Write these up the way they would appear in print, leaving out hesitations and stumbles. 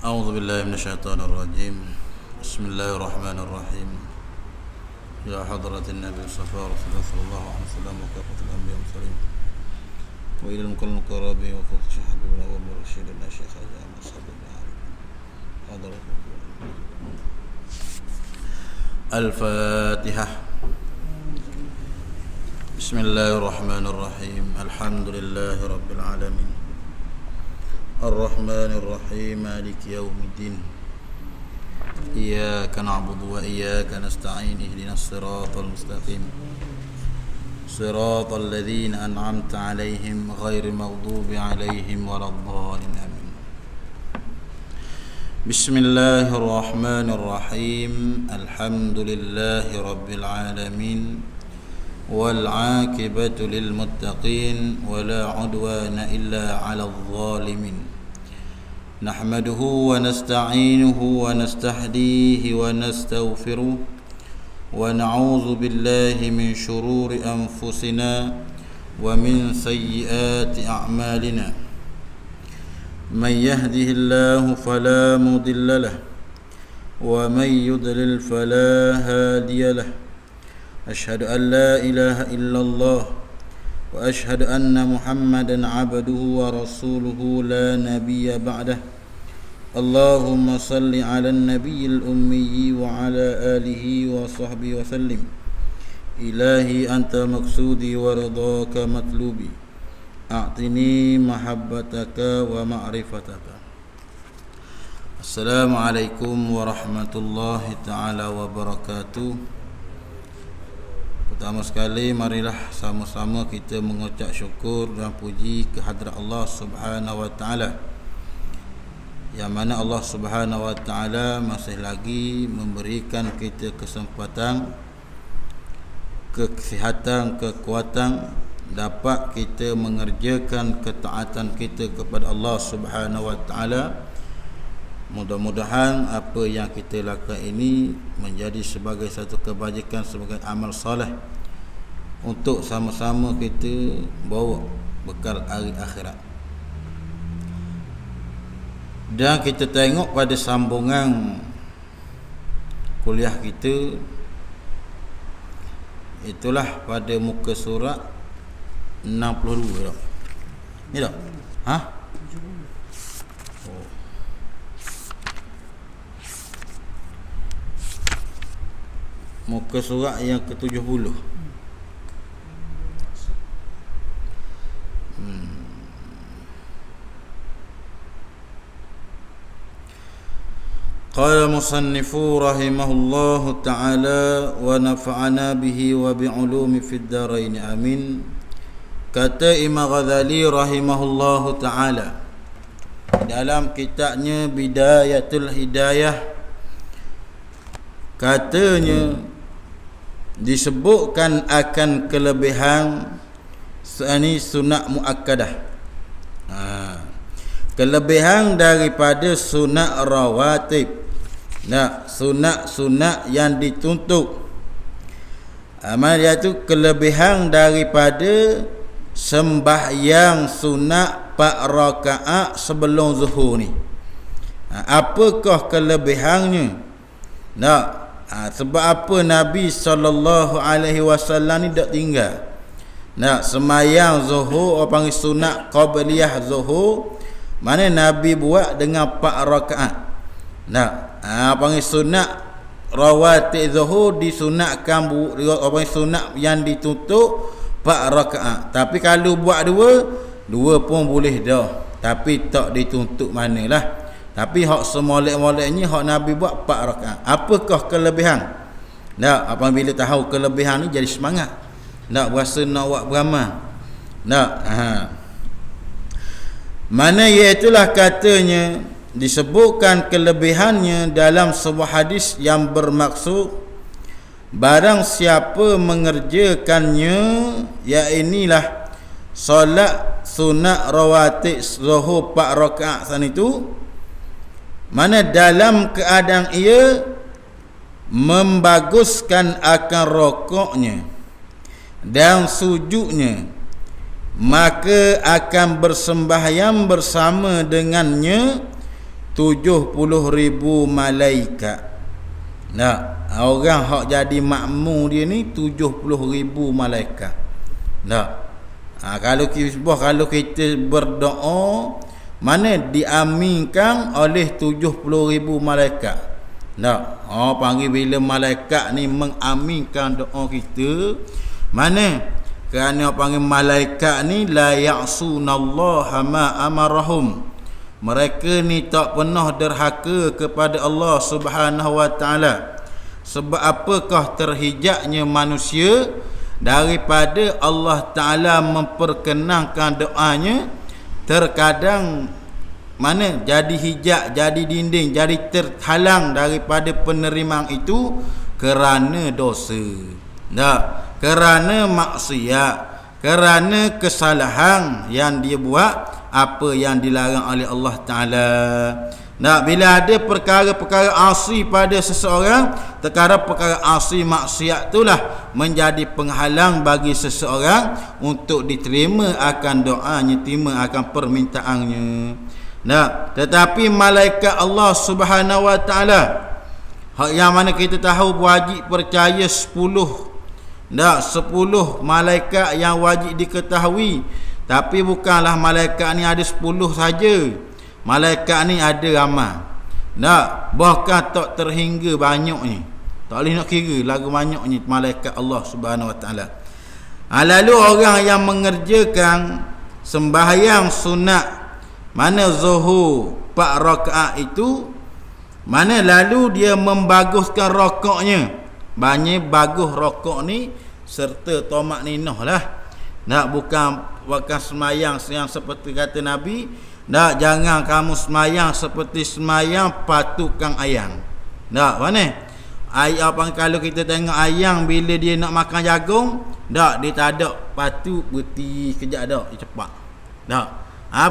أعوذ بالله من الشيطان الرجيم. بسم الله الرحمن الرحيم. يا حضرة النبي صلى الله عليه وسلم وكافة الأنبياء والمرسلين وإلى المكرم القرابي وقوة حبيبنا ومرشدنا الشيخ جامع صلى الله عليه حضرة الفاتحة. بسم الله الرحمن الرحيم. الحمد لله رب العالمين الرحمن الرحيم مالك يوم الدين إياك نعبد وإياك نستعين اهدنا الصراط المستقيم صراط الذين أنعمت عليهم غير المغضوب عليهم ولا الضالين آمين. بسم الله الرحمن الرحيم. الحمد لله رب العالمين والعاقبة للمتقين ولا عدوان إلا على الظالمين. نحمده ونستعينه ونستهديه ونستغفره ونعوذ بالله من شرور أنفسنا ومن سيئات أعمالنا. من يهده الله فلا مضل له ومن يضلل فلا هادي له. أشهد أن لا إله إلا الله وأشهد أن محمدا عبده ورسوله لا نبي بعده. اللهم صل على النبي الأمي وعلى آله وصحبه وسلم. إلهي أنت مقصودي ورضاك مطلوبي. أعطني محبتك ومعرفتك. السلام عليكم ورحمة الله تعالى وبركاته. Pertama sekali, marilah sama-sama kita mengucap syukur dan puji kehadrat Allah Subhanahu wa taala. Yang mana Allah Subhanahu wa taala masih lagi memberikan kita kesempatan, kesihatan, kekuatan dapat kita mengerjakan ketaatan kita kepada Allah Subhanahu wa taala. Mudah-mudahan apa yang kita lakukan ini menjadi sebagai satu kebajikan, sebagai amal soleh untuk sama-sama kita bawa bekal hari akhirat. Dan kita tengok pada sambungan kuliah kita, itulah pada muka surat 62 tak? Ni tak? Ha? Muka surat yang ke-70. Qala musannifu rahimahullahu ta'ala wa nafa'ana bihi wa bi'ulumi fid darain amin. Kata Imam Ghazali rahimahullahu ta'ala dalam kitabnya Bidayatul Hidayah, katanya disebutkan akan kelebihan sunat muakkadah. Kelebihan daripada sunat rawatib. Sunat yang dituntut. Iaitu kelebihan daripada sembahyang sunat 4 rakaat sebelum zuhur ni. Apakah kelebihannya? Sebab apa Nabi SAW ni tak tinggal semayang zuhur, orang panggil sunat qabliyah zuhur, mana Nabi buat dengan 4 rakaat. Panggil sunat rawatib zuhur disunatkan, orang panggil sunat yang ditutup 4 rakaat. Tapi kalau buat dua pun boleh dah, tapi tak dituntut manalah. Tapi hak semolek-moleknya hak Nabi buat 4 rakaat. Apakah kelebihan? Apabila tahu kelebihan ni jadi semangat. Berasa nak buat beramal. Mana iaitulah katanya disebutkan kelebihannya dalam sebuah hadis yang bermaksud barang siapa mengerjakannya, iainilah solat sunat rawatib zuhur 4 rakaat sana itu, mana dalam keadaan ia membaguskan akan rokoknya dan sujudnya, maka akan bersembahyang bersama dengannya 70,000 malaikat. Nah, orang hak jadi makmum dia ni 70,000 malaikat. Nah, kalau kita berdoa, mana diaminkan oleh 70,000 malaikat. Nah, panggil bila malaikat ni mengaminkan doa kita, mana kerana panggil malaikat ni la ya'sunallaha ma amarahum. Mereka ni tak pernah derhaka kepada Allah Subhanahu wa taala. Sebab apakah terhijaknya manusia daripada Allah Taala memperkenankan doanya, terkadang mana jadi hijab, jadi dinding, jadi terhalang daripada penerimaan itu kerana dosa. Kerana maksiat, kerana kesalahan yang dia buat, apa yang dilarang oleh Allah Ta'ala. Bila ada perkara-perkara asli pada seseorang, perkara asli maksiat itulah menjadi penghalang bagi seseorang untuk diterima akan doanya, terima akan permintaannya. Tetapi malaikat Allah Subhanahu wa taala, yang mana kita tahu wajib percaya 10 malaikat yang wajib diketahui. Tapi bukanlah malaikat ni ada 10 saja. Malaikat ni ada ramai. Bahkan tak terhingga banyaknya. Tak boleh nak kira lagu banyaknya malaikat Allah Subhanahu wa taala. Lalu orang yang mengerjakan sembahyang sunat, mana zuhur 4 rakaat itu, mana lalu dia membaguskan rakaatnya. Banyak bagus rakaat ni serta tamakninah lah. Bukan semayang yang seperti kata Nabi, jangan kamu semayang seperti semayang patukang ayam. Mana? Kalau kita tengok ayam bila dia nak makan jagung, dia tak ada patuk berhenti kejap dah, dia cepat.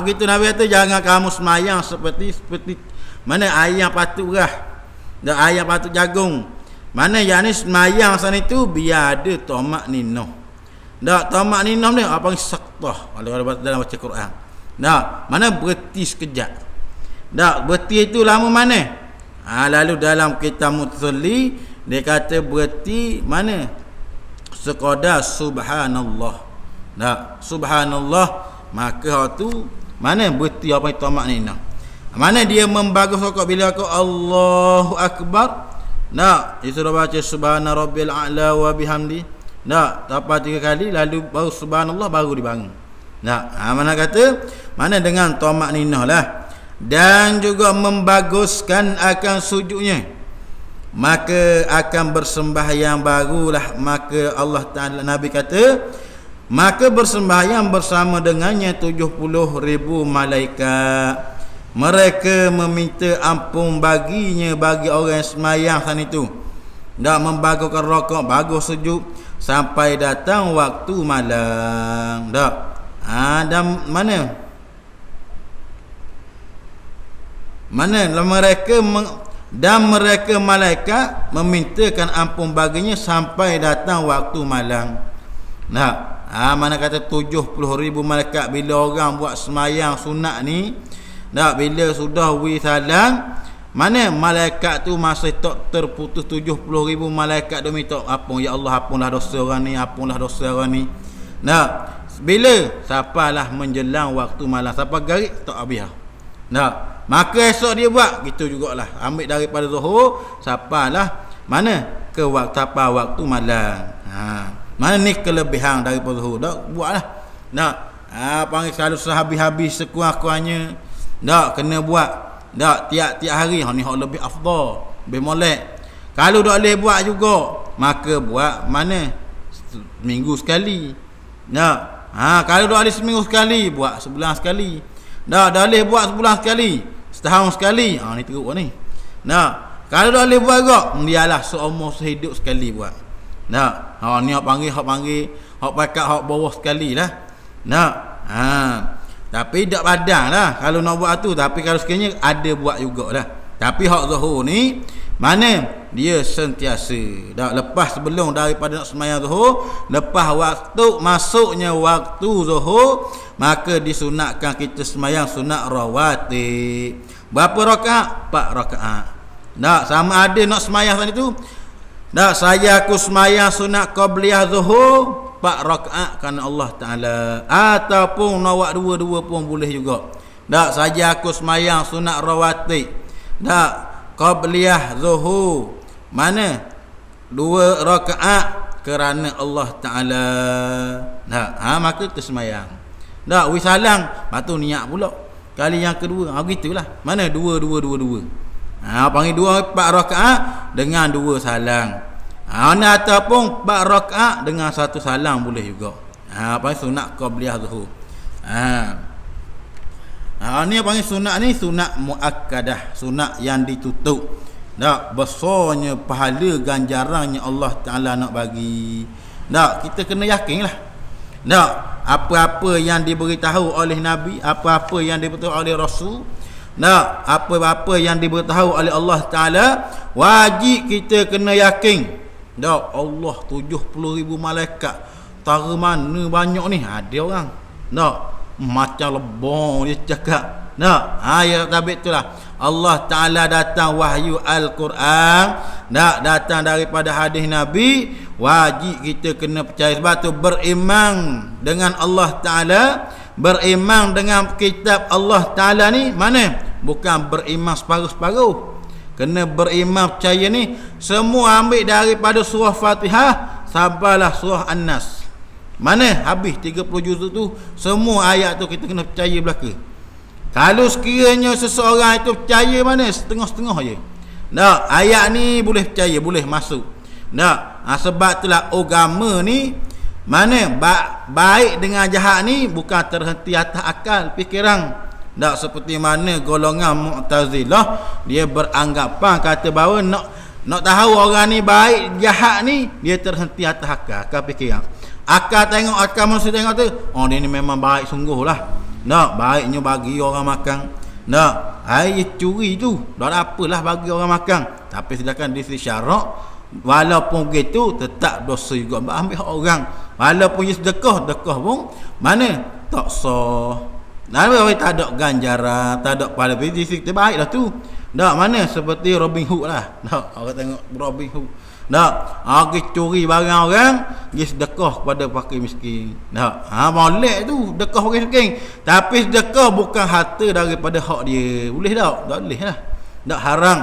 Begitu Nabi kata jangan kamu semayang seperti mana ayam patuk berah. Ayam patuk jagung. Mana yang ni semayang sana itu biar ada tamakninah. Tamakninah ni apa yang saktah kalau dalam baca Quran. Mana berhenti sekejap. Berhenti itu lama mana? Lalu dalam kitab Mutsali dia kata berhenti mana? Sekadar subhanallah. Subhanallah, maka tu mana berhenti apa itu tamakninah. Mana dia membagus rakaat bila aku Allahu akbar. Dia sudah baca subhana rabbil a'la wa bihamdi. Dapat 3 kali lalu baru subhanallah baru dibangun. Mana kata mana dengan tamakninah lah. Dan juga membaguskan akan sujudnya, maka akan bersembahyang barulah. Maka Allah Ta'ala, Nabi kata, maka bersembahyang bersama dengannya 70,000 malaikat. Mereka meminta ampun baginya, bagi orang yang semayang sana itu. Membaguskan rakaat, bagus sujud sampai datang waktu malam. Dan mereka malaikat memintakan ampun baginya sampai datang waktu malam. Mana kata 70,000 malaikat bila orang buat semayang sunat ni, bila sudah wisalam, mana malaikat tu masih tak terputus 70,000 malaikat dia minta ampun. Ya Allah, ampunlah dosa orang ni, ampunlah dosa orang ni. Bila sapalah menjelang waktu malam, siapa garik tak habis. Maka esok dia buat gitu jugalah. Ambil daripada zuhur sapalah mana ke waktu malam. Mana ni kelebihan daripada zuhur. Buatlah. Panggil selalu sehabis-habis sekurang-kurangnya. Kena buat. Tiap-tiap hari ni hak lebih afdal, lebih molek. Kalau tak boleh buat juga, maka buat mana seminggu sekali. Kalau tak boleh seminggu sekali, buat sebulan sekali. Tak boleh buat sebulan sekali, setahun sekali. Ni teruk ni. Kalau tak boleh buat juga, biarlah seumur sehidup sekali buat. Ni hak panggil hak pakat hak bawah sekali lah. Tapi tak padang lah kalau nak buat tu. Tapi kalau sekiranya ada buat jugalah. Tapi hak zuhur ni mana dia sentiasa. Lepas sebelum daripada nak sembahyang zuhur, lepas waktu masuknya waktu zuhur, maka disunatkan kita sembahyang sunat rawatib. Berapa rakaat? 4 rakaat. Tak sama ada nak semayang tadi tu. Tak, saya aku semayang sunat qabliyah zuhur 4 rakaat kerana Allah Taala, ataupun nawak dua-dua pun boleh juga. Tak, saja aku semayang sunat rawatib. Tak, qabliyah zuhur mana 2 rakaat kerana Allah Taala. Tak, maka kita semayang. Tak, wisalang, lepas tu niat pula kali yang kedua. Begitulah. Mana 2 panggil 4 rakaat dengan 2 salang. Ataupun 4 rakaat dengan 1 salang boleh juga. Panggil sunat qabliyah zuhur. Ni panggil sunat ni sunat muakkadah, sunat yang ditutup. Tak, besarnya pahala ganjarannya Allah Taala nak bagi. Tak, kita kena yakinlah. Tak, apa-apa yang diberitahu oleh Nabi, apa-apa yang diberitahu oleh Rasul, nah, apa-apa yang diberitahu oleh Allah Taala, wajib kita kena yakin. Dak, Allah 70,000 malaikat. Tara mana banyak ni? Ada orang. Dak, macam lebong dia cakap. Dak, ayat tabik itulah. Allah Taala datang wahyu Al-Quran, dak datang daripada hadis Nabi, wajib kita kena percaya. Sebab tu beriman dengan Allah Taala, beriman dengan kitab Allah Taala ni mana? Bukan beriman separuh-separuh. Kena beriman percaya ni semua ambil daripada surah Fatihah sampailah surah An-Nas. Mana habis 30 juzuk tu, semua ayat tu kita kena percaya belaka. Kalau sekiranya seseorang itu percaya mana setengah-setengah je. Nah, ayat ni boleh percaya, boleh masuk. Nah, sebab itulah agama ni mana baik dengan jahat ni bukan terhenti atas akal fikiran. Tak seperti mana golongan Mu'tazilah, dia beranggapan kata bahawa nak tahu orang ni baik jahat ni, dia terhenti atas akal fikiran. Akal tengok, akal manusia tengok tu, oh dia ni memang baik sungguh lah. Nak baiknya bagi orang makan. Nak air curi tu, tak ada apalah bagi orang makan. Tapi sedangkan di sisi syarak, walaupun begitu tetap dosa juga ambil hak orang. Walaupun dia sedekah pun mana tak sah. Nama tak ada ganjaran, tak ada pahala. Fisik terbaik lah tu. Tak, mana seperti Robin Hood lah. Tak, orang tengok Robin Hood. Tak, pergi curi barang orang, dia sedekah kepada fakir miskin. Tak, molek tu sedekah fakir miskin. Tapi sedekah bukan harta daripada hak dia. Boleh tak? Tak boleh lah. Tak, haram.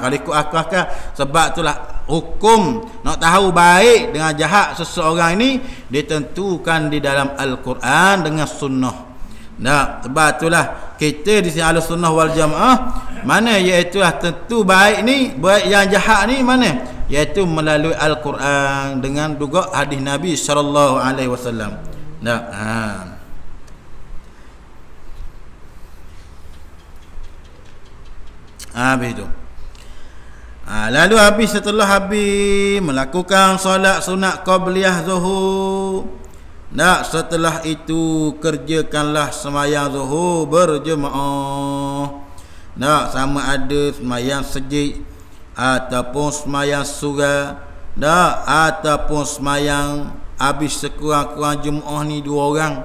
Kalau ikut akal-akal. Sebab itulah hukum nak tahu baik dengan jahat seseorang ini ditentukan di dalam Al-Quran dengan sunnah. Nah, sebab itulah kita di sini Ahlussunnah wal Jamaah mana iaitu tentu baik ni, baik yang jahat ni mana? Iaitu melalui Al-Quran dengan juga hadis Nabi sallallahu alaihi wasallam. Nah, habis tu. Lalu setelah habis melakukan solat sunat qabliyah zuhur, setelah itu kerjakanlah semayang zuhur berjemaah. Sama ada semayang sejid ataupun semayang surah, ataupun semayang habis sekurang-kurang jemaah ni 2 orang.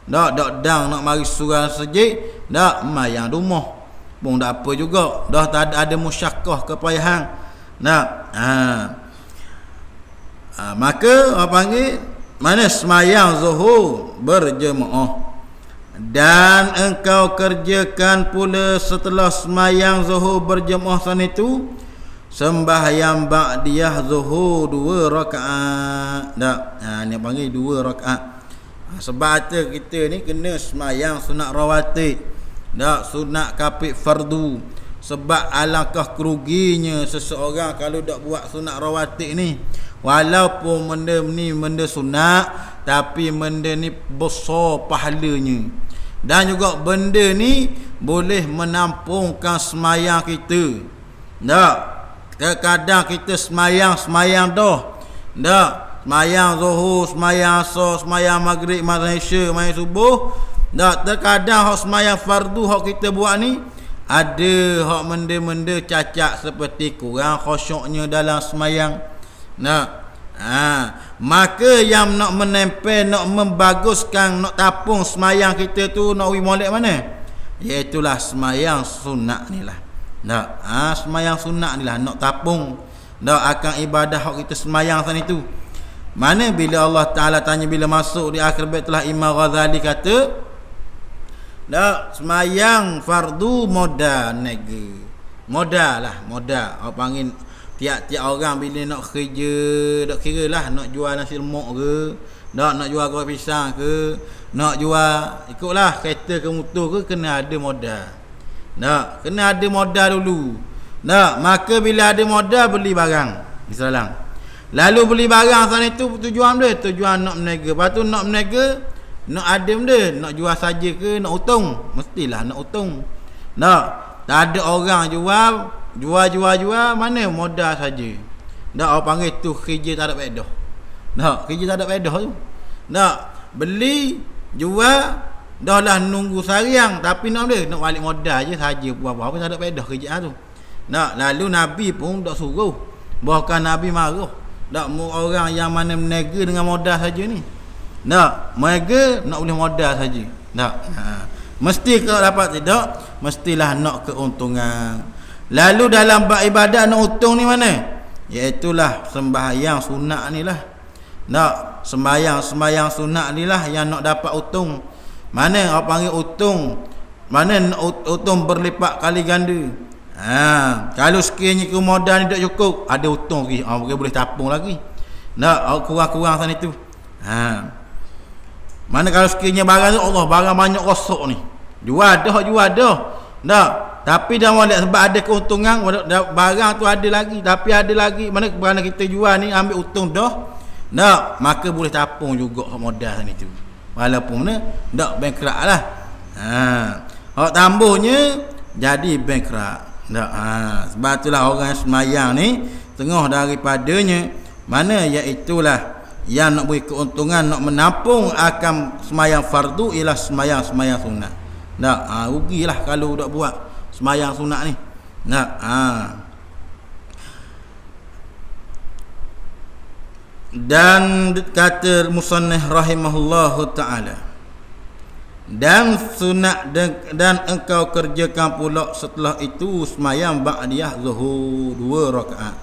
Dang nak mari surah sejid, semayang rumah pun tak apa juga. Tak ada musyakkah kepayahan. Maka apa panggil mana semayang zuhur berjemaah, dan engkau kerjakan pula setelah semayang zuhur berjemaah sana itu sembahyang ba'diyah zuhur 2 rakaat. Ni panggil 2 rakaat. Sebab kita ni kena semayang sunat rawatib, sunat kapit fardu. Sebab alangkah keruginya seseorang kalau tak buat sunat rawatib ni. Walaupun benda ni benda sunat, tapi benda ni besar pahalanya. Dan juga benda ni boleh menampungkan semayang kita. Kadang kita semayang dah. Semayang zuhur, semayang asar, semayang maghrib, semayang isya, semayang subuh. Terkadang hak semayang fardu hak kita buat ni ada hak benda-benda cacat seperti kurang khusyuknya dalam semayang. Maka yang nak menempel, nak membaguskan, nak tapung semayang kita tu, nak pergi molek mana? Iaitulah semayang sunat ni lah. Semayang sunat ni lah nak tapung akan ibadah hak kita semayang sana itu. Mana bila Allah Ta'ala tanya bila masuk di akhir bait telah Imam Ghazali kata semayang fardu modal nega. Modal lah, modal. Orang panggil tiap-tiap orang bila nak kerja, tak kira lah nak jual nasi lemak ke, nak jual kuah pisang ke, nak jual ikutlah kereta ke motor ke, kena ada modal. Kena ada modal dulu. Maka bila ada modal beli barang. Misalang. Lalu beli barang sana itu tujuan dia, tujuan nak berniaga. Lepas tu nak berniaga, nak ada benda, nak jual saja ke, nak untung. Mestilah nak untung. Tak ada orang jual, mana modal saja. Orang panggil tu kerja tak ada faedah. Kerja tak ada faedah tu. Beli, jual, dah lah nunggu sariang, tapi nak balik modal je saja, apa-apa tak ada faedah kerja tu. Lalu Nabi pun tak suruh. Bahkan Nabi marah. Tak mau orang yang mana berniaga dengan modal saja ni. Mereka nak boleh modal saja. Mesti kalau dapat tidak, mestilah nak keuntungan. Lalu dalam bab ibadat nak untung ni mana? Iaitulah sembahyang sunat ni lah. Sembahyang sunat ni lah yang nak dapat untung. Mana orang panggil untung? Mana untung berlipat kali ganda. Kalau sekiranya ke modal ni tak cukup, ada untung lagi. Boleh tapung lagi. Kurang-kurang sana itu. Mana kalau sekiranya barang tu Allah barang banyak rosak ni. Jual dah. Tapi dah lihat sebab ada keuntungan, barang tu ada lagi, tapi ada lagi. Mana kerana kita jual ni ambil untung dah. Maka boleh tapung juga modal sana itu. Walaupun mana tak bankrupt lah. Hak tambuhnya jadi bankrupt. Sebab itulah orang semayang ni tengah daripadanya mana iaitulah yang nak beri keuntungan, nak menampung akan semayang fardu ialah semayang sunat. Rugilah kalau tak buat semayang sunat ni. Dan kata musannif rahimahullahu ta'ala, dan sunat dan engkau kerjakan pula setelah itu semayang ba'diyah zuhur 2 rakaat.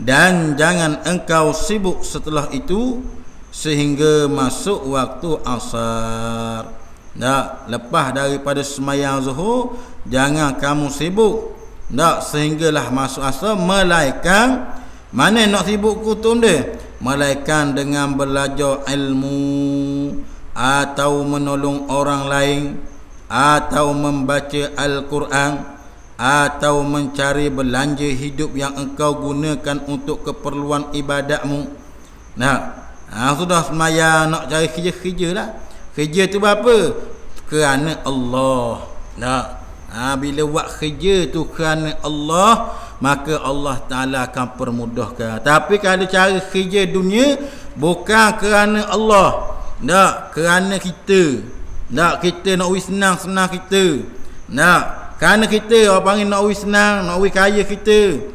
Dan jangan engkau sibuk setelah itu sehingga masuk waktu asar. Lepas daripada semayang zuhur jangan kamu sibuk sehinggalah masuk asar, melainkan mana nak sibuk kutum dia, melainkan dengan belajar ilmu atau menolong orang lain atau membaca Al-Quran atau mencari belanja hidup yang engkau gunakan untuk keperluan ibadatmu. Sudah semayang nak cari kerja lah. Kerja tu apa? Kerana Allah. Bila buat kerja tu kerana Allah, maka Allah Ta'ala akan permudahkan. Tapi kalau cari kerja dunia bukan kerana Allah, kerana kita, kita nak senang kita, kerana kita orang panggil nak senang, nak kaya kita,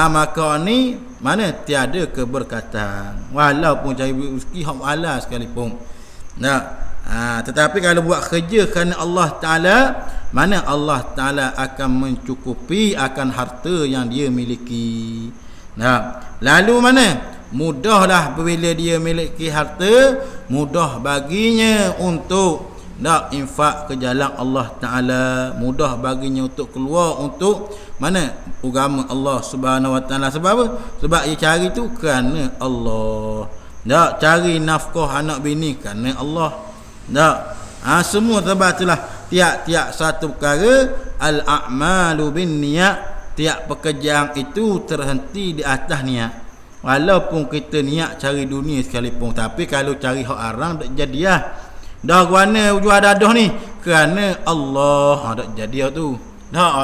maka ni mana tiada keberkatan, walaupun cari rezeki hak halal sekalipun. Tetapi kalau buat kerja kerana Allah Ta'ala, mana Allah Ta'ala akan mencukupi akan harta yang dia miliki. Lalu mana mudahlah bila dia miliki harta, mudah baginya untuk nak infak ke jalan Allah Ta'ala, mudah baginya untuk keluar untuk mana agama Allah Subhanahu Wa Ta'ala. Sebab apa? Sebab dia cari tu kerana Allah. Cari nafkah anak bini kerana Allah. Semua sebab itulah tiap-tiap satu perkara al-a'malu bin niat, tiap pekerjaan itu terhenti di atas niat. Walaupun kita niat cari dunia sekalipun, tapi kalau cari hak haram tak jadi lah. Dah guana jual dadah ni kerana Allah, tak jadi tu.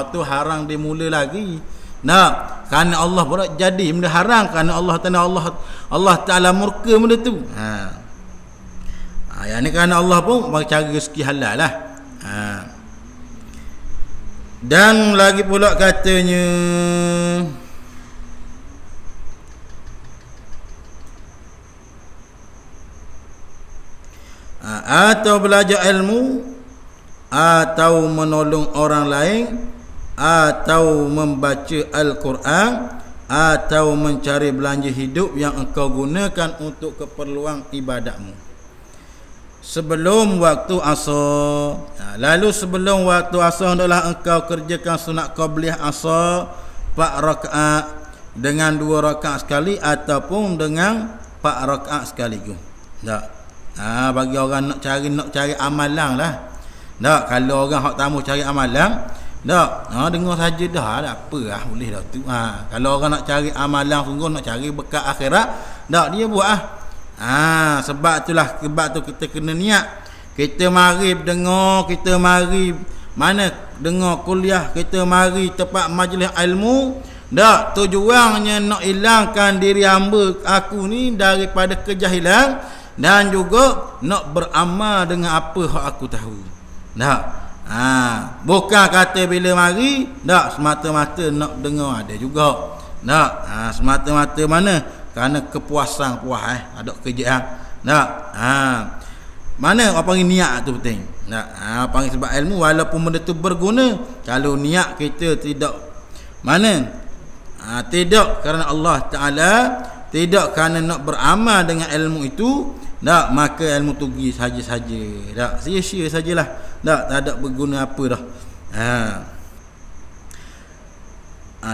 Tu haram dimula lagi. Kerana Allah baru jadi benda haram, kerana Allah Ta'ala murka benda tu. Yang ni kerana Allah pun bagi cari rezeki halal lah. Dan lagi pula katanya, atau belajar ilmu atau menolong orang lain, atau membaca Al-Quran, atau mencari belanja hidup yang engkau gunakan untuk keperluan ibadatmu sebelum waktu asar. Lalu sebelum waktu asar hendaklah engkau kerjakan sunat qabliyah asar 4 rakaat dengan 2 rakaat sekali ataupun dengan 4 rakaat sekaligus. Tak. Bagi orang nak cari amalan lah. Tak, kalau orang hak tamu cari amalan, tak, dengar saja dah, ada apa lah, boleh dah tu. Kalau orang nak cari amalan sungguh, nak cari berkat akhirat, tak, dia buat sebab tu kita kena niat. Kita mari dengar, kita mari mana dengar kuliah, kita mari tempat majlis ilmu, tak, tujuannya nak hilangkan diri hamba aku ni daripada kejahilan dan juga nak beramal dengan apa yang aku tahu. Tak. Bukan kata bila mari tak semata-mata nak dengar, ada juga. Tak. Semata-mata mana? Kerana kepuasan ada kerjaan. Tak. Mana apa panggil niat tu penting. Tak. Panggil sebab ilmu walaupun benda tu berguna, kalau niat kita tidak mana? Tidak kerana Allah Taala, tidak kerana nak beramal dengan ilmu itu, tak, maka ilmu tu pergi saja-saja. Tak, sia-sia sajalah. Tak ada berguna apa dah.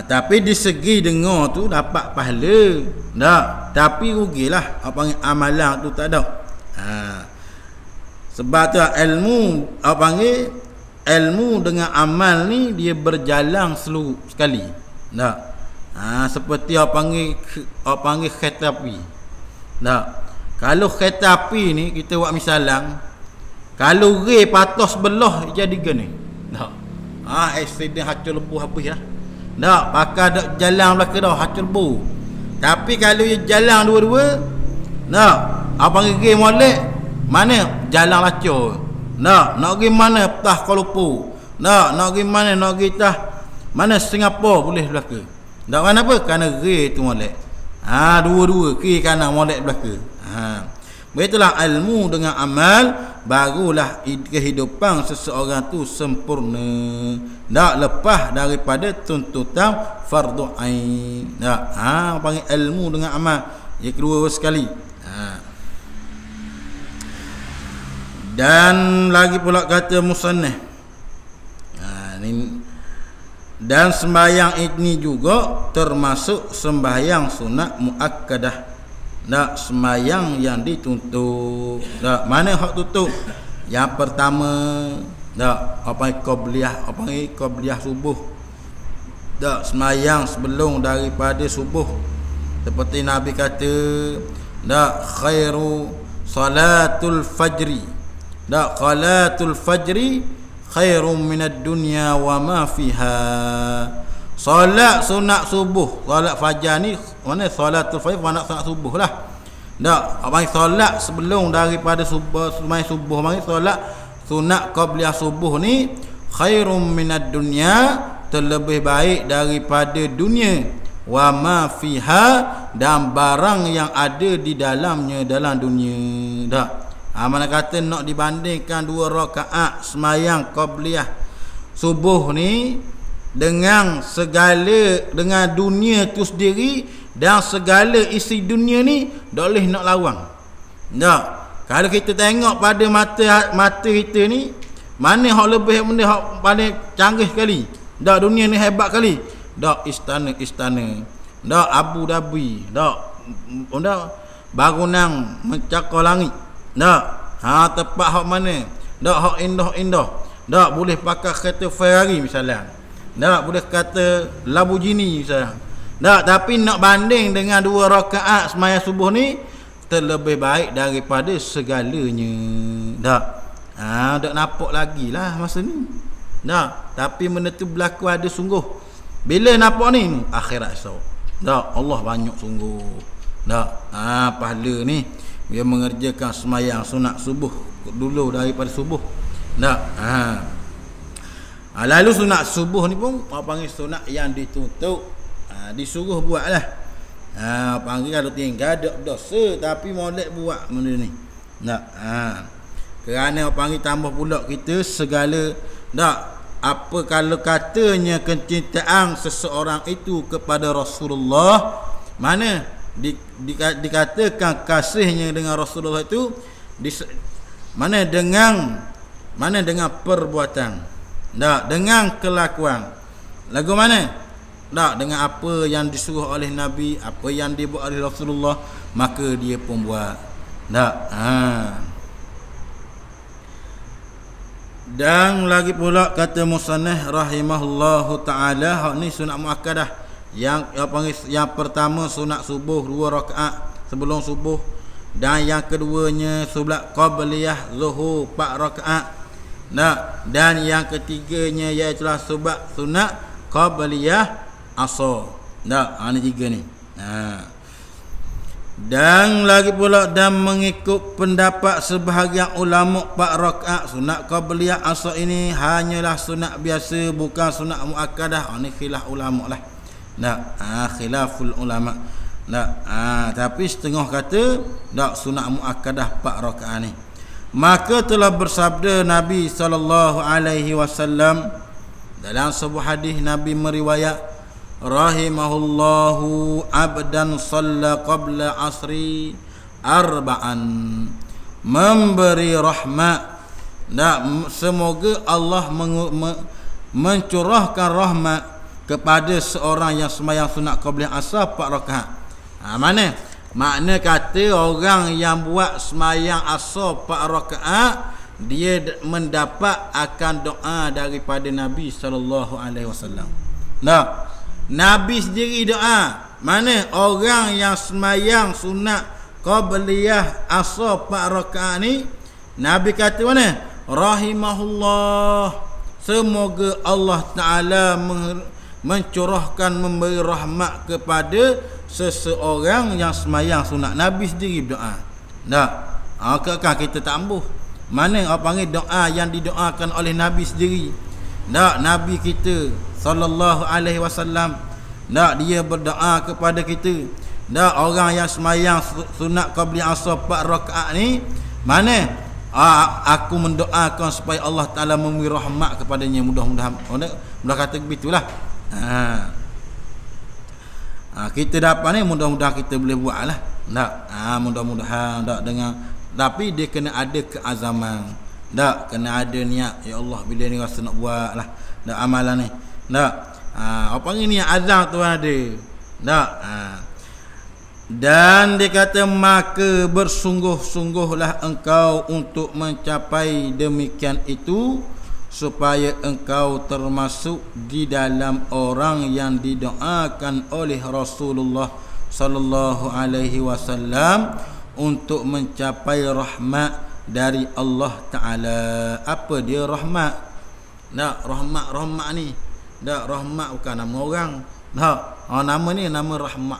Tapi di segi dengar tu dapat pahala. Tak, tapi rugilah apa panggil amalan tu tak ada. Sebab tu ilmu apa panggil ilmu dengan amal ni dia berjalan sekali. Tak. Seperti apa panggil kereta api. Tak. Kalau kereta api ni kita buat misalan, kalau rel patah sebelah jadi gini. Tak. Accident hacur lebuh habis lah. Tak, pakai dak jalan belakang dah hacur lebuh. Tapi kalau dia jalan dua-dua, tak, apa panggil rel molek, mana jalan lacur. Tak, nak pergi mana tah Kuala Lumpur. Tak, nak pergi mana, nak pergi tah mana Singapura boleh belakang. Tak, mana apa? Kerana rel tu molek. Dua-dua kiri kanan molek belakang. Begitulah ilmu dengan amal, barulah kehidupan seseorang tu sempurna. Tak lepas daripada tuntutan fardu ain. Tak, panggil ilmu dengan amal. Yang kedua sekali. Dan lagi pula kata musannaf. Dan sembahyang ini juga termasuk sembahyang sunat muakkadah. Tak, sembahyang yang dituntut. Tak, mana hak tutup? Yang pertama, tak, apa qabliyah subuh. Tak, sembahyang sebelum daripada subuh. Seperti Nabi kata, tak, khairu salatul fajri. Tak, salatul fajri khairum minad dunya wa ma fiha. Solat sunat subuh, solat fajar ni mana solatul fajr, mana sunat subuh lah. Tak, apa solat sebelum daripada subuh, semai subuh mari solat sunat qabliyah subuh ni khairum minad dunya, terlebih baik daripada dunia, wa ma fiha, dan barang yang ada di dalamnya dalam dunia. Tak. Mana kata nak dibandingkan 2 rakaat semayang qabliyah subuh ni dengan segala, dengan dunia tu sendiri dan segala isi dunia ni, tak boleh nak lawan. Tak. Kalau kita tengok pada mata kita ni, mana hak lebih, benda hak paling canggih sekali. Tak, dunia ni hebat kali. Tak, istana. Tak, Abu Dhabi. Tak, bangunan mencakar langit. Tak, tempat hak mana? Tak, hak indah-indah. Tak, boleh pakai kereta Ferrari misalnya. Tak, boleh kata Lamborghini misalnya. Tak, tapi nak banding dengan 2 rakaat sembahyang subuh ni, terlebih baik daripada segalanya. Tak. Tak nampak lagi lah masa ni. Tak, tapi benda tu berlaku ada sungguh. Bila nampak ni? Akhirat esok. Tak, Allah banyak sungguh. Tak. Pahala ni dia mengerjakan sembahyang sunat subuh dulu daripada subuh. Tak. Lalu sunat subuh ni pun apa panggil sunat yang dituntut. Disuruh buatlah. Panggil kalau tinggal ada dosa tapi molek buat benda ni. Tak. Kerana orang panggil tambah pula kita segala tak apa kalau katanya kecintaan seseorang itu kepada Rasulullah, mana dikatakan kasihnya dengan Rasulullah itu mana dengan perbuatan, tak dengan kelakuan. Lagu mana? Tak dengan apa yang disuruh oleh Nabi, apa yang dibuat oleh Rasulullah, maka dia pun buat. Tak. Dan lagi pula kata musannif rahimahullahu taala, hak ni sunat muakkadah. Yang pertama sunat subuh 2 rakaat sebelum subuh, dan yang keduanya solat qabliyah zuhur 4 rakaat. Nah, dan yang ketiganya iaitu sunat qabliyah asar. Nah, ini 3 ni. Dan lagi pula dan mengikut pendapat sebahagian ulama 4 rakaat sunat qabliyah asar ini hanyalah sunat biasa, bukan sunat muakkadah. Ini khilaf ulama lah. Khilaful ulama. Tapi setengah kata tak sunat muakkadah 4 rakaat ni. Maka telah bersabda Nabi SAW dalam sebuah hadis, Nabi meriwayat, rahimahullahu abdan shalla qabla asri arba'an, memberi rahmat. Semoga Allah mencurahkan rahmat kepada seorang yang sembahyang sunat qabliyah asar 4 rakaat. Makna kata orang yang buat sembahyang asar 4 rakaat, dia mendapat akan doa daripada Nabi SAW. Nabi sendiri doa. Mana orang yang sembahyang sunat qabliyah asar 4 rakaat ni, Nabi kata mana? Rahimahullah, semoga Allah Ta'ala mencurahkan, memberi rahmat kepada seseorang yang sembahyang sunat. Nabi sendiri berdoa. Kan kita tak ambuh. Mana orang panggil doa yang didoakan oleh Nabi sendiri. Nabi kita sallallahu alaihi wasallam, dia berdoa kepada kita. Orang yang sembahyang sunat qabliyah asar 4 rakaat ni, mana aku mendoakan supaya Allah Ta'ala memberi rahmat kepadanya. Mudah-mudahan kata begitulah. Kita dapat ni, mudah-mudahan kita boleh buat lah. Mudah-mudahan dengan, tapi dia kena ada keazaman. Kena ada niat. Ya Allah, bila ni rasa nak buat lah amalan ni. Apa ni niat azam tu ada. Dan dia kata, maka bersungguh-sungguhlah engkau untuk mencapai demikian itu, supaya engkau termasuk di dalam orang yang didoakan oleh Rasulullah sallallahu alaihi wasallam untuk mencapai rahmat dari Allah Ta'ala. Apa dia rahmat? Rahmat ni. Rahmat bukan nama orang. Nama ni nama rahmat.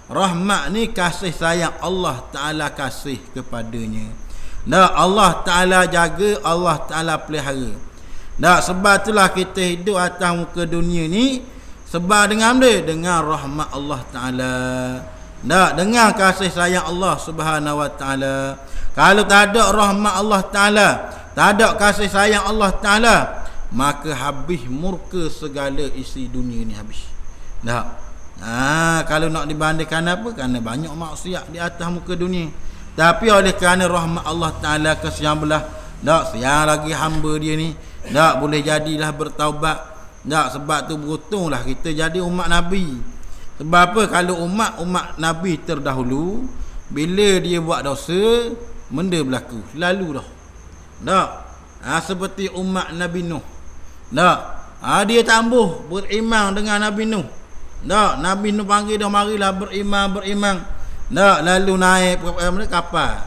Rahmat ni kasih sayang Allah Ta'ala kasih kepadanya. Allah Ta'ala jaga, Allah Ta'ala pelihara. Sebab itulah kita hidup atas muka dunia ni, sebab dengan dia, dengan rahmat Allah Ta'ala. Dengan kasih sayang Allah Subhanahu Wa Ta'ala. Kalau tak ada rahmat Allah Ta'ala, tak ada kasih sayang Allah Ta'ala, maka habis murka segala isi dunia ni habis. Kalau nak dibandingkan apa? Kerana banyak maksiat di atas muka dunia. Tapi oleh kerana rahmat Allah Ta'ala kesian belah, siang lagi hamba dia ni boleh jadilah bertaubat. Sebab tu beruntunglah kita jadi umat Nabi. Sebab apa? Kalau umat Nabi terdahulu, bila dia buat dosa, benda berlaku lalu dah. Seperti umat Nabi Nuh. Dia tambuh beriman dengan Nabi Nuh. Nabi Nuh panggil dah, marilah beriman. Lalu naik kapal.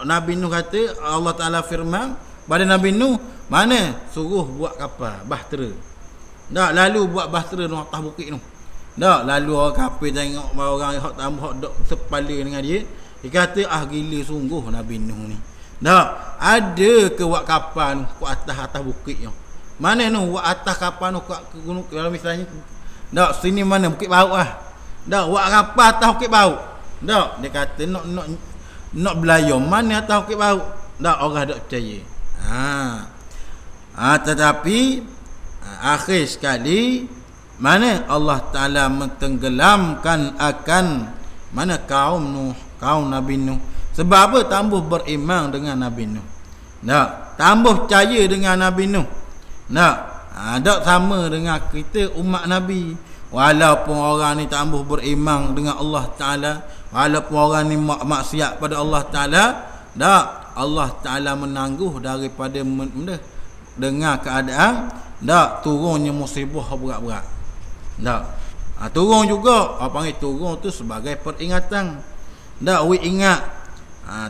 Nabi Nuh kata, Allah Ta'ala firman pada Nabi Nuh, mana? Suruh buat kapal bahtera. Lalu buat bahtera di atas bukit tu. Lalu orang kapal tengok orang hak tambah hak sepala dengan dia. Dia kata, gila sungguh Nabi Nuh ni. Ada ke buat kapal tu ke atas bukit tu? Mana tu buat atas kapal tu ke gunung, kalau misalnya sini mana Bukit Bauk lah. Buat kapal atas Bukit Bauk. Dia kata nak belayar mana atas Bukit Bauk. dak orang dak percaya. Tetapi akhir sekali mana Allah Taala mentenggelamkan akan mana kaum Nuh, kaum Nabi Nuh. Sebab apa? Tambah beriman dengan Nabi Nuh. Tambah percaya dengan Nabi Nuh. Tak sama dengan kita umat Nabi. Walaupun orang ni tambah beriman dengan Allah Taala, walaupun orang ni maksiat pada Allah Taala, Allah Taala menangguh daripada dengan keadaan turunnya musibah berat-berat. Turun juga, apa panggil turun tu sebagai peringatan. We ingat.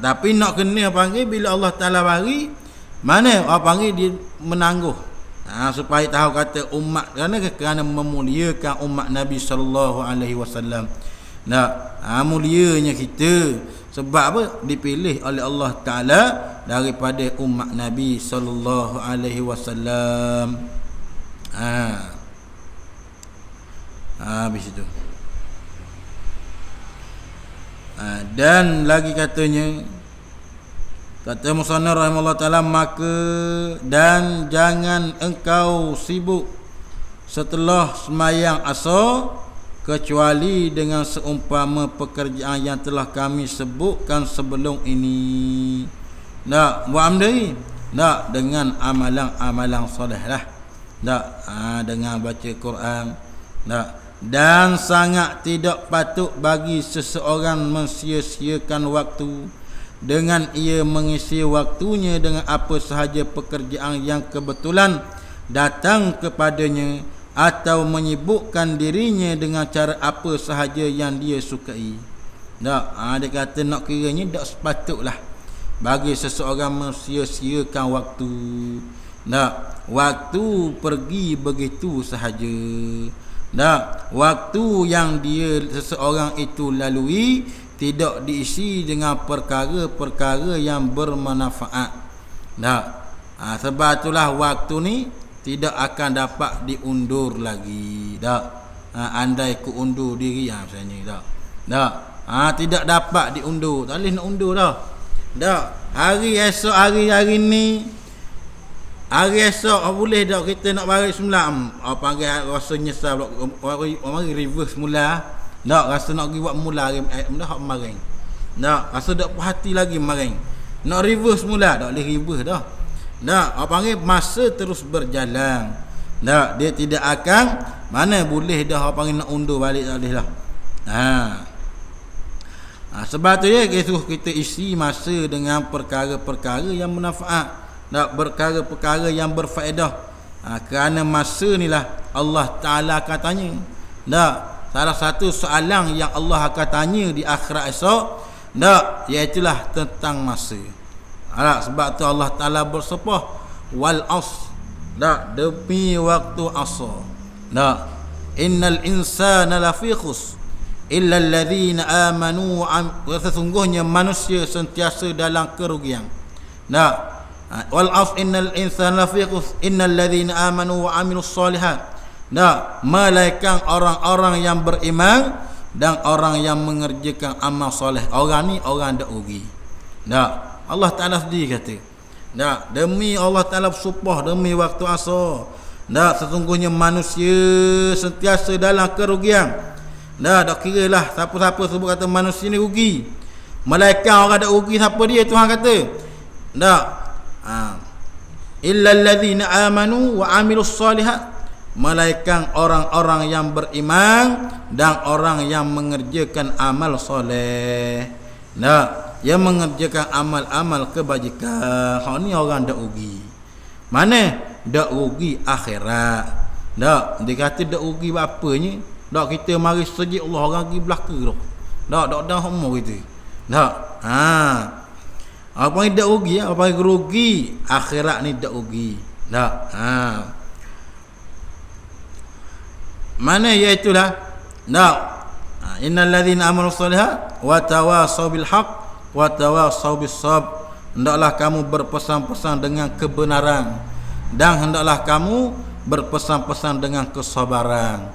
Tapi nak kena panggil bila Allah Taala bagi, mana apa panggil dia menangguh. Supaya tahu kata umat, kerana memuliakan umat Nabi sallallahu alaihi wasallam. Mulianya kita sebab apa? Dipilih oleh Allah Taala daripada umat Nabi sallallahu alaihi wasallam. Habis itu. Dan lagi katanya, kata musannaf rahimahullah taala, maka dan jangan engkau sibuk setelah semayang asar kecuali dengan seumpama pekerjaan yang telah kami sebutkan sebelum ini. Buat amdai. Dengan amalan-amalan solehlah. Dengan baca Quran. Dan sangat tidak patut bagi seseorang mensia-siakan waktu dengan ia mengisi waktunya dengan apa sahaja pekerjaan yang kebetulan datang kepadanya, atau menyibukkan dirinya dengan cara apa sahaja yang dia sukai. Dia kata nak kiranya tak sepatutlah bagi seseorang mensia-siakan waktu. Waktu pergi begitu sahaja. Waktu yang dia seseorang itu lalui tidak diisi dengan perkara-perkara yang bermanfaat. Sebab itulah waktu ni tidak akan dapat diundur lagi. Andai ku undur diri misalnya tidak dapat diundur. Tak boleh nak undur hari esok, hari ni, hari esok boleh tak kita nak balik semula. Panggil rasa nyesal, mari reverse mula. Rasa nak pergi buat mula dah hak maring. Rasa tak puas hati lagi maring. Nak reverse mula, tak boleh reverse dah. Panggil masa terus berjalan. Dia tidak akan mana boleh dah panggil nak undur balik, tak boleh dah. Sebab tu kita isi masa dengan perkara-perkara yang bermanfaat, perkara-perkara yang berfaedah. Kerana masa ni lah Allah Taala akan tanya. Salah satu soalan yang Allah akan tanya di akhirat esok, iaitulah tentang masa. Sebab tu Allah Taala bersumpah wal as, demi waktu asar. Innal insana lafi khus illa alladhina amanu sesungguhnya manusia sentiasa dalam kerugian. Wal as innal insana lafi khus innal ladhina amanu wa amilus solihat. Melainkan orang-orang yang beriman dan orang yang mengerjakan amal soleh. Orang ni orang dak rugi. Allah Ta'ala sendiri kata, demi Allah Ta'ala bersumpah demi waktu asar, sesungguhnya manusia sentiasa dalam kerugian. Tak kira lah siapa-siapa sebut kata manusia ni rugi. Malaikat orang dak rugi, siapa dia? Tuhan kata illa allazina amanu wa amilus solihat, malaikat orang-orang yang beriman dan orang yang mengerjakan amal soleh. Yang mengerjakan amal-amal kebajikan. Hak ni orang dak rugi. Mana? Dak rugi akhirat. Dia kata dak rugi apanya? Kita mari sejik Allah orang pergi belaka tu. Dah homo kita. Apa yang dak rugi? Apa yang rugi akhirat ni dak rugi. Mana iaitulah innal ladzina amanu sholihat wa tawassaw bil haqq wa tawassaw bis sabr. Hendaklah kamu berpesan-pesan dengan kebenaran dan hendaklah kamu berpesan-pesan dengan kesabaran.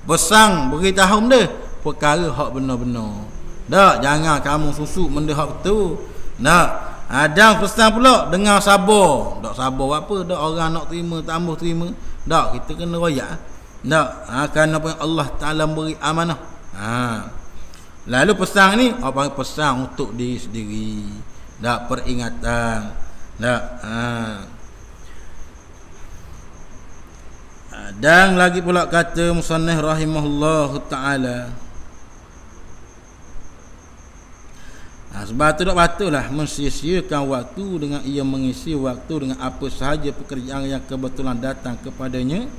Pesan beritahu dia perkara hak benar-benar. Jangan kamu susuk benda hak betul. Dan pesan pula dengan sabar. Tak sabar apa? Dak orang nak terima, tak ambuh terima. Tak, kita kena royak. Tak, kerana apa yang Allah Taala beri amanah. Lalu pesan ni apa pesan untuk diri sendiri. Tak, peringatan. Tak. Dan lagi pula kata musannif rahimahullahu taala, sebab tu tak patutlah mensia-siakan waktu dengan ia mengisi waktu dengan apa sahaja pekerjaan yang kebetulan datang kepadanya,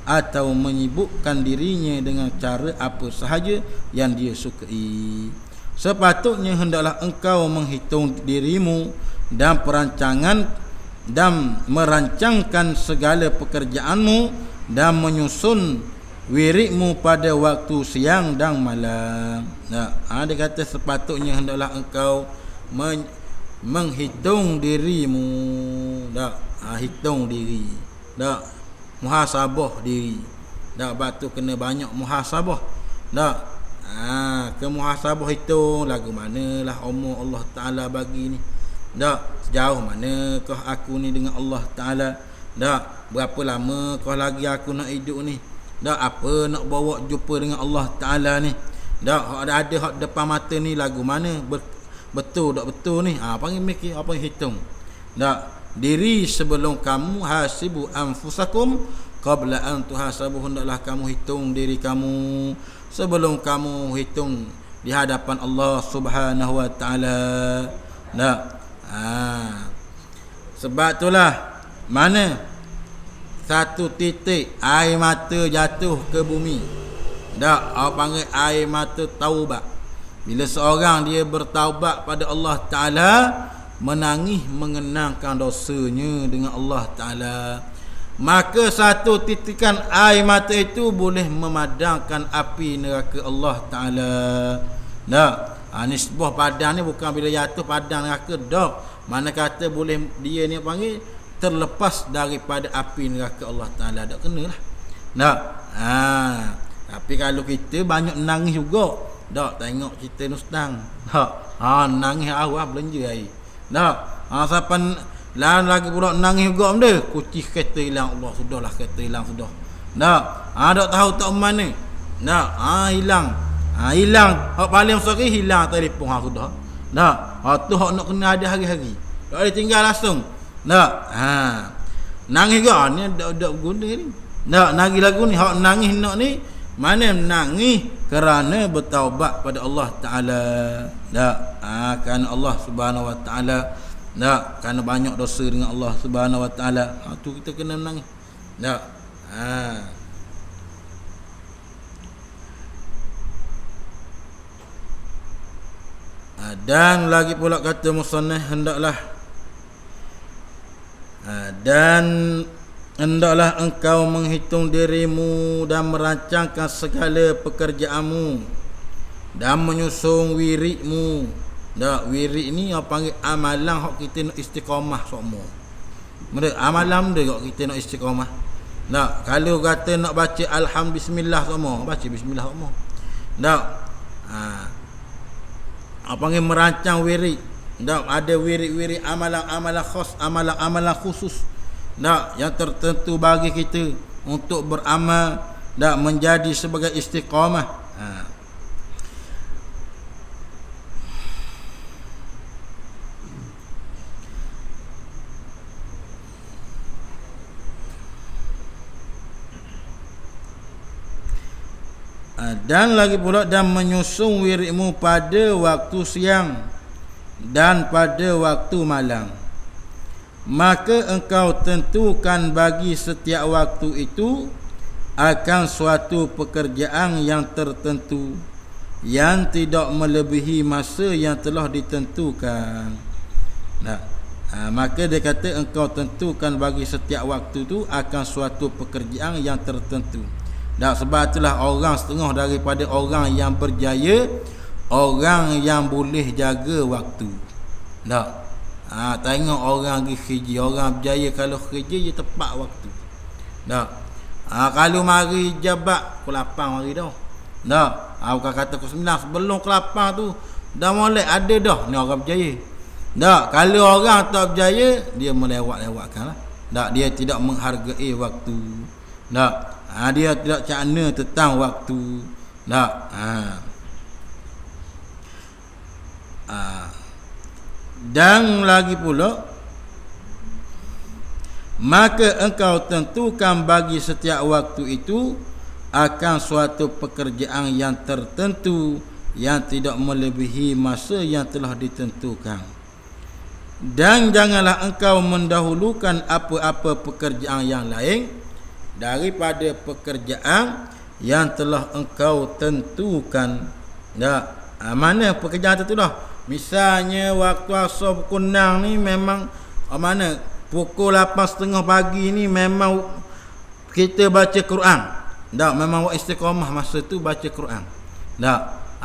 atau menyibukkan dirinya dengan cara apa sahaja yang dia sukai. Sepatutnya hendaklah engkau menghitung dirimu dan merancangkan segala pekerjaanmu dan menyusun wiridmu pada waktu siang dan malam. Dia kata sepatutnya hendaklah engkau menghitung dirimu. Hitung diri. Muhasabah diri. Batu kena banyak muhasabah. Ke muhasabah itu lagu manalah umur Allah Taala bagi ni. Sejauh manakah aku ni dengan Allah Taala? Berapa lama kau lagi aku nak hidup ni? Apa nak bawa jumpa dengan Allah Taala ni? Ada hak depan mata ni lagu mana? Betul tak betul ni? Panggil mikir, apa hitung. Diri sebelum kamu hasibu anfusakum qabla an tuhasabu. Hendaklah kamu hitung diri kamu sebelum kamu hitung di hadapan Allah Subhanahu wa taala. Sebab itulah mana satu titik air mata jatuh ke bumi, orang panggil air mata taubat. Bila seorang dia bertaubat pada Allah Ta'ala, menangis mengenangkan dosanya dengan Allah Ta'ala, maka satu titikan air mata itu boleh memadamkan api neraka Allah Ta'ala. Nisbah padang ni bukan bila jatuh padang neraka dah. Mana kata boleh dia ni panggil terlepas daripada api neraka Allah Ta'ala. Tak kena lah. Tapi kalau kita banyak nangis juga, tengok cerita Nustang. Nangis awal belanja air. Siapa lain lagi pula nangis juga benda. Kucing kereta hilang. Allah, sudahlah kereta hilang sudah. Tak tahu tak mana. Hilang. Hilang. Hak paling sorry hilang telefon sudah. Tu hak nak kena ada hari-hari. Tak boleh tinggal langsung. Nangis juga ni dak guna ni. Nangis lagu ni hak nangis nak ni mana nangis kerana bertaubat pada Allah Taala. Kerana Allah Subhanahu wa taala. Kerana banyak dosa dengan Allah Subhanahu wa taala. Tu kita kena menangis. Dan lagi pula kata musannif, hendaklah engkau menghitung dirimu dan merancangkan segala pekerjaanmu dan menyusun wiridmu. Wirid ni apa panggil amalan hak kita nak istiqamah semua. Amalan dia hak kita nak istiqamah. Kalau kata nak baca alhamdulillah semua, baca bismillah semua. Apa panggil merancang wirid. Ada wirid-wirid amalan-amalan khas, amalan-amalan khusus yang tertentu bagi kita untuk beramal menjadi sebagai istiqamah. Dan lagi pula dan menyusun wiridmu pada waktu siang dan pada waktu malam. Maka engkau tentukan bagi setiap waktu itu akan suatu pekerjaan yang tertentu yang tidak melebihi masa yang telah ditentukan. Maka dia kata engkau tentukan bagi setiap waktu itu akan suatu pekerjaan yang tertentu. Sebab itulah orang setengah daripada orang yang berjaya, orang yang boleh jaga waktu. Tengok orang pergi kerja, orang berjaya kalau kerja dia tepat waktu. Kalau mari jabat pukul 8 mari dah. Bukan kata pukul 9, sebelum pukul 8 tu dah mulai ada dah ni orang berjaya. Tak, kalau orang tak berjaya, dia melewat-lewatkanlah. Tak, dia tidak menghargai waktu. Tak, dia tidak cakna tentang waktu. Tak, dan lagi pula, maka engkau tentukan bagi setiap waktu itu akan suatu pekerjaan yang tertentu yang tidak melebihi masa yang telah ditentukan. Dan janganlah engkau mendahulukan apa-apa pekerjaan yang lain daripada pekerjaan yang telah engkau tentukan. Mana pekerjaan itu dah? Misalnya waktu asar pukul 6 ni memang mana pukul 8.30 pagi ni memang kita baca Quran. Tak, memang buat istiqamah masa tu baca Quran. Tak.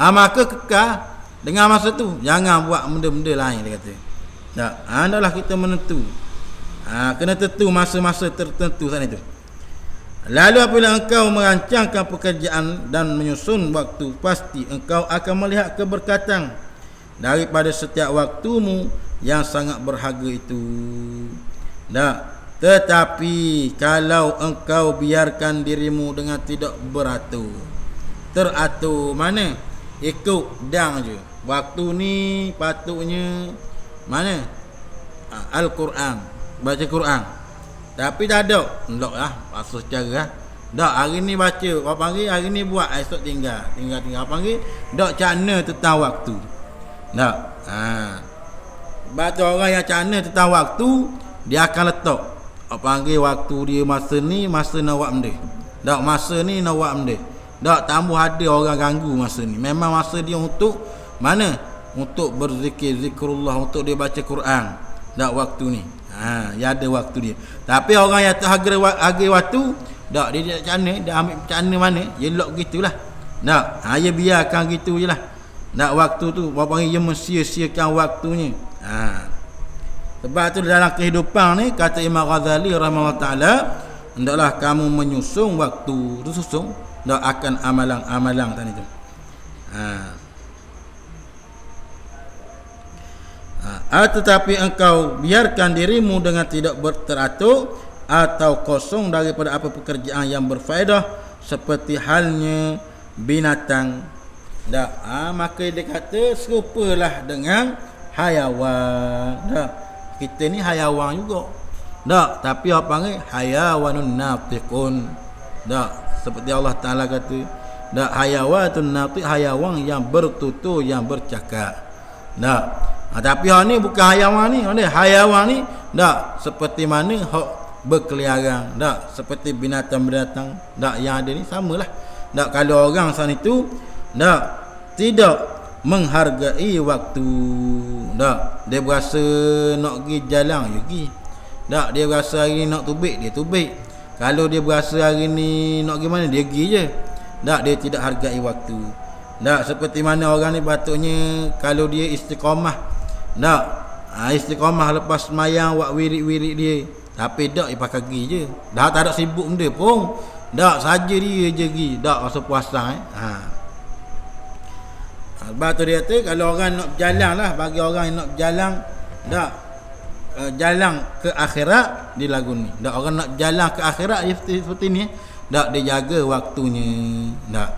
Maka kekal dengan masa tu. Jangan buat benda-benda lain, dia kata. Tak. Adalah kita menentu. Kena tentu masa-masa tertentu saat itu. Lalu apabila engkau merancangkan pekerjaan dan menyusun waktu, pasti engkau akan melihat keberkatan daripada setiap waktumu yang sangat berharga itu. Tak. Tetapi kalau engkau biarkan dirimu dengan tidak beratur, teratur mana? Ikut dang je. Waktu ni patutnya mana? Al-Quran, baca Quran. Tapi tak ada. Enggak lah, pasal secara lah. Tak, hari ni baca, apa panggil, hari ni buat, esok tinggal. Apa panggil, tak cakna tentang waktu. Tak. Sebab tu orang yang cakna tentang waktu, dia akan letak apa panggil waktu dia masa ni, masa nak buat benda. Tak, masa ni nak buat benda. Tak, tambah ada orang ganggu masa ni. Memang masa dia untuk mana? Untuk berzikir, zikrullah, untuk dia baca Quran. Tak, waktu ni. Ya ada waktu dia. Tapi orang yang tak hargai waktu, tak, dia tak cana, dia ambil cana mana? Dia lock gitulah. Tak, dia biarkan gitu je lah. Tak, waktu tu apa panggil, dia mensia-siakan waktunya. Sebab tu dalam kehidupan ni, kata Imam Ghazali rahimahullah ta'ala, hendaklah kamu menyusun waktu. Susun dak akan amalan-amalan tadi tu. Tetapi engkau biarkan dirimu dengan tidak berteratur atau kosong daripada apa pekerjaan yang berfaedah, seperti halnya binatang. Dak, maka dia kata serupalah dengan hayawan. Dak, kita ni hayawan juga. Tak, tapi apa panggil hayawanun natiqun. Tak, seperti Allah Taala kata, tak, hayawanun natiq, hayawan yang bertutur, yang bercakap. Tak. Tapi hak ni bukan hayawan ni, hayawan ni tak seperti mana hak berkeliaran, tak seperti binatang-binatang, tak yang ada ni samalah. Tak, kalau orang sana itu tak tidak menghargai waktu, tak, dia berasa nak pergi jalan, dia pergi. Tak, dia berasa hari ni nak tubik, dia tubik. Kalau dia berasa hari ni nak pergi mana, dia pergi je. Tak, dia tidak hargai waktu. Tak, seperti mana orang ni patutnya kalau dia istiqamah. Tak, istiqamah lepas semayang buat wirid-wirid dia. Tapi tak, dia pakai pergi je. Dah tak ada sibuk benda pun. Tak, saja dia je pergi. Tak, masa puasa sebab tu dia kata, kalau orang nak berjalan lah, bagi orang yang nak berjalan, tak, jalan ke akhirat di lagu ni. Tak, orang nak jalan ke akhirat dia seperti ni. Tak, dia jaga waktunya. Tak,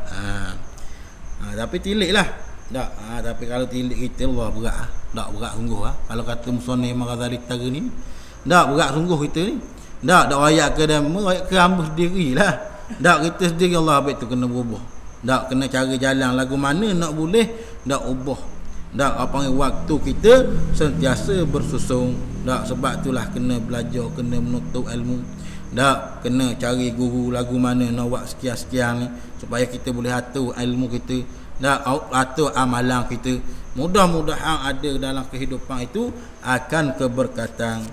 tapi tilik lah. Tak, tapi kalau tilik kita, Allah berat. Tak, berat sungguh lah. Kalau kata Musoneh Maghazali Tara ni, tak, berat sungguh kita ni. Tak, rakyat ke dama, rakyat ke hamba sendiri lah. Tak, kita sendiri Allah habis tu kena berubah. Tak, kena cara jalan lagu mana nak boleh, tak ubah. Tak, apa waktu kita sentiasa bersusung. Tak, sebab itulah kena belajar, kena menuntut ilmu. Tak, kena cari guru lagu mana nak buat sekian-sekian ni, supaya kita boleh atur ilmu kita. Tak, atur amalan kita. Mudah-mudahan ada dalam kehidupan itu akan keberkatan.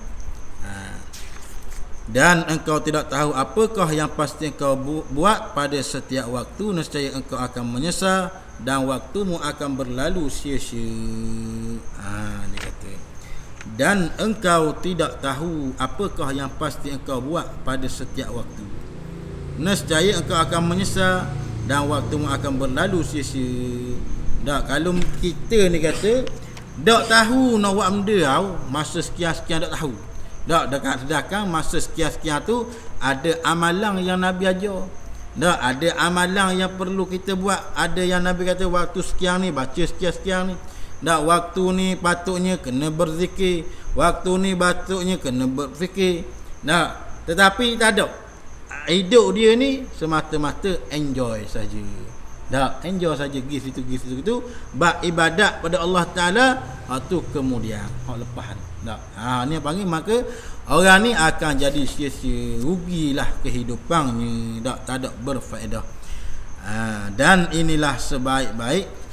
Dan engkau tidak tahu apakah yang pasti engkau buat pada setiap waktu, nescaya engkau akan menyesal dan waktumu akan berlalu sia-sia. Dia kata, dan engkau tidak tahu apakah yang pasti engkau buat pada setiap waktu, nescaya engkau akan menyesal dan waktumu akan berlalu sia-sia. Tak, kalau kita ni kata dak tahu nak buat benda tau, masa sekian-sekian dak tahu. Dak dekat sedangkan masa sekian-sekian tu ada amalan yang Nabi ajar. Dak ada amalan yang perlu kita buat. Ada yang Nabi kata waktu sekian ni baca sekian-sekian ni. Dak waktu ni patutnya kena berzikir, waktu ni patutnya kena berfikir. Dak, tetapi tak ada. Hidup dia ni semata-mata enjoy saja. Dak, enjoy saja pergi situ bab ibadat pada Allah Taala, tu kemudian hak lepas ni. Dak. Ni panggil maka orang ni akan jadi sia-sia, rugilah kehidupannya, tak ada berfaedah. Dan inilah sebaik-baik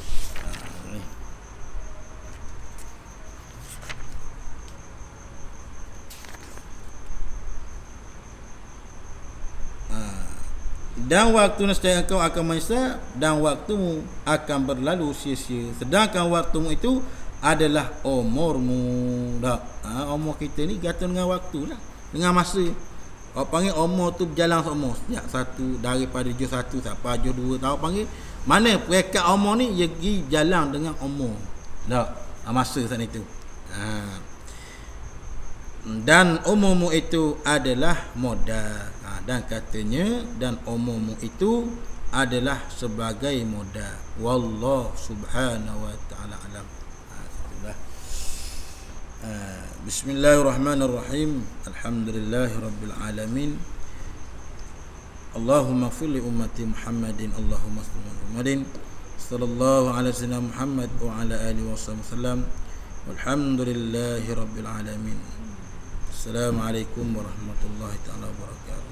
dan waktu nescaya engkau akan menyesal dan waktumu akan berlalu sia-sia. Sedangkan waktumu itu adalah umurmu. Umur kita ni gantung dengan waktu lah, dengan masa. Orang panggil umur tu berjalan semua. Sejak satu daripada juz 1 sampai juz 2 tahu panggil. Mana perekat umur ni dia pergi jalan dengan umur. Masa saat itu. Dan umurmu itu adalah modal. Dan katanya dan umurmu itu adalah sebagai modal. Wallahu subhanahu wa ta'ala alam. Bismillahirrahmanirrahim. Alhamdulillahi rabbil alamin. Allahumma ighfir li ummati Muhammadin. Allahumma salli ala Muhammadin sallallahu alaihi wasallam Muhammad wa ala alihi wasallam. Walhamdulillahi rabbil alamin. Assalamualaikum warahmatullahi taala wabarakatuh.